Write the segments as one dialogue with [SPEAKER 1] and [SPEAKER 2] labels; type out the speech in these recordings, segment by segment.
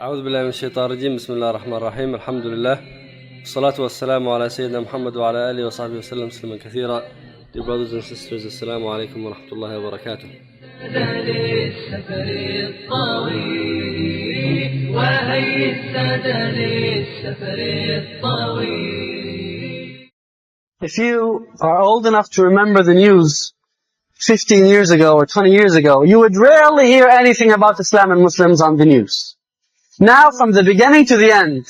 [SPEAKER 1] أعوذ بالله من الشيطان الرجيم بسم الله الرحمن الرحيم الحمد لله والصلاة والسلام على سيدنا محمد وعلى آله وصحبه وسلم تسليما كثيرا. Dear brothers and sisters, السلام عليكم ورحمة الله وبركاته.
[SPEAKER 2] If you are old enough to remember the news 15 years ago or 20 years ago, you would rarely hear anything about Islam and Muslims on the news. Now, from the beginning to the end,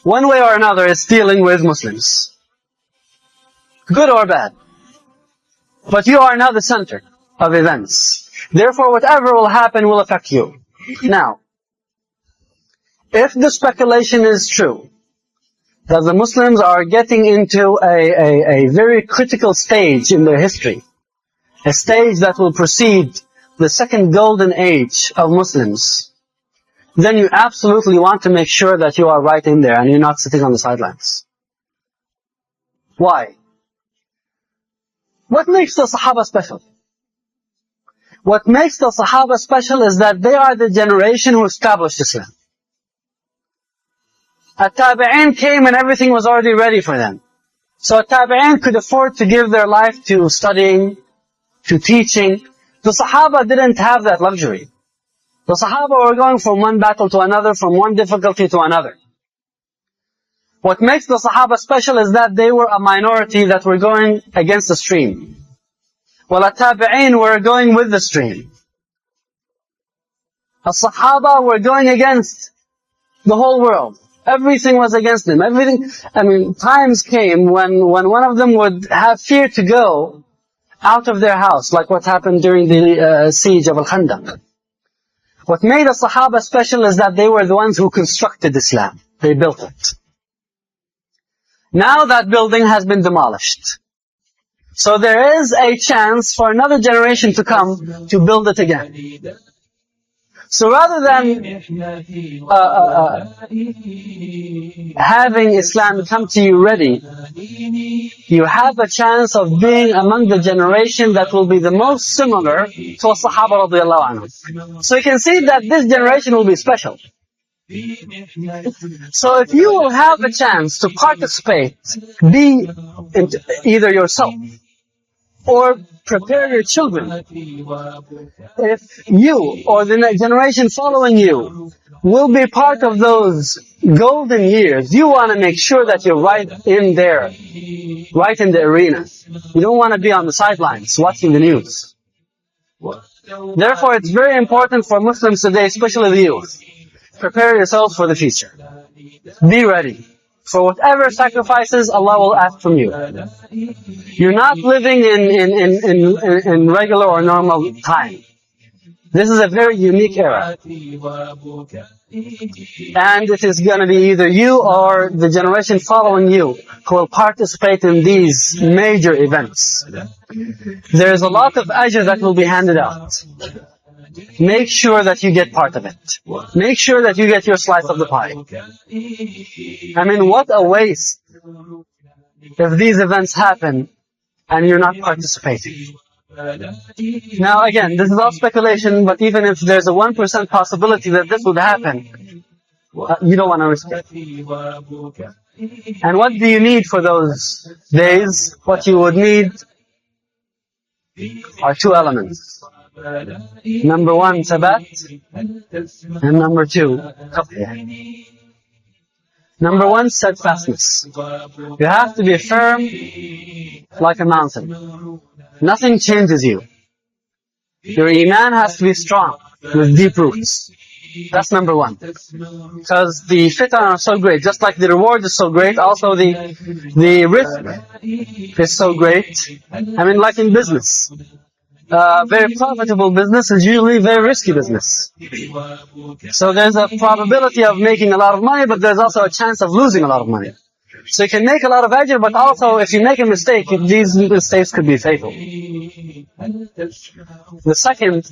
[SPEAKER 2] one way or another is dealing with Muslims. Good or bad. But you are now the center of events. Therefore, whatever will happen will affect you. Now, if the speculation is true, that the Muslims are getting into a very critical stage in their history, a stage that will precede the second golden age of Muslims, then you absolutely want to make sure that you are right in there and you're not sitting on the sidelines. Why? What makes the Sahaba special? What makes the Sahaba special is that they are the generation who established Islam. At-Tabi'in came and everything was already ready for them. So At-Tabi'in could afford to give their life to studying, to teaching. The Sahaba didn't have that luxury. The Sahaba were going from one battle to another, from one difficulty to another. What makes the Sahaba special is that they were a minority that were going against the stream. While At-Tabi'in were going with the stream. The Sahaba were going against the whole world. Everything was against them. Times came when one of them would have fear to go out of their house, like what happened during the siege of Al-Khandaq. What made the Sahaba special is that they were the ones who constructed Islam. They built it. Now that building has been demolished. So there is a chance for another generation to come to build it again. So rather than having Islam come to you ready, you have a chance of being among the generation that will be the most similar to a Sahaba radiallahu anhu. So you can see that this generation will be special. So if you will have a chance to participate, be either yourself or prepare your children. If you or the generation following you will be part of those golden years, you want to make sure that you're right in there, right in the arena. You don't want to be on the sidelines watching the news. Therefore, it's very important for Muslims today, especially the youth, prepare yourselves for the future. Be ready for whatever sacrifices Allah will ask from you. You're not living in regular or normal time. This is a very unique era. And it is going to be either you or the generation following you who will participate in these major events. There is a lot of ajr that will be handed out. Make sure that you get part of it. Make sure that you get your slice of the pie. What a waste if these events happen and you're not participating. Now again, this is all speculation, but even if there's a 1% possibility that this would happen, you don't want to risk it. And what do you need for those days? What you would need are two elements. Number one, thabat, and number two, taqiyah. Number one, steadfastness. You have to be firm like a mountain. Nothing changes you. Your iman has to be strong with deep roots. That's number one. Because the fitan are so great, just like the reward is so great, also the risk is so great. Like in business. Very profitable business is usually very risky business. So there's a probability of making a lot of money, but there's also a chance of losing a lot of money. So you can make a lot of ajr, but also if you make a mistake, these mistakes could be fatal. The second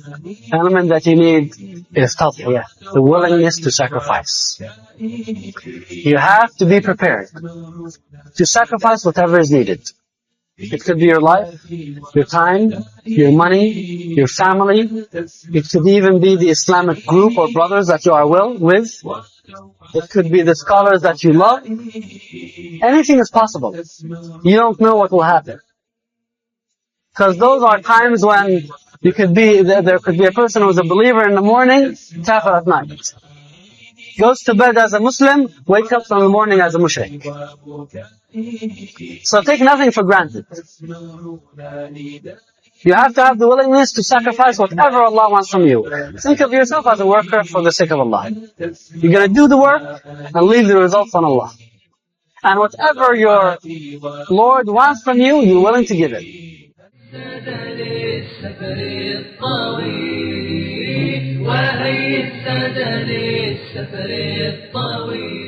[SPEAKER 2] element that you need is tadhiyah, the willingness to sacrifice. You have to be prepared to sacrifice whatever is needed. It could be your life, your time, your money, your family. It could even be the Islamic group or brothers that you are with. It could be the scholars that you love. Anything is possible. You don't know what will happen. Because those are times when there could be a person who's a believer in the morning, kafir at night. Goes to bed as a Muslim, wakes up in the morning as a mushrik. So take nothing for granted. You have to have the willingness to sacrifice whatever Allah wants from you. Think of yourself as a worker for the sake of Allah. You're going to do the work and leave the results on Allah. And whatever your Lord wants from you, you're willing to give it.
[SPEAKER 3] وهي السادة للسفر الطويل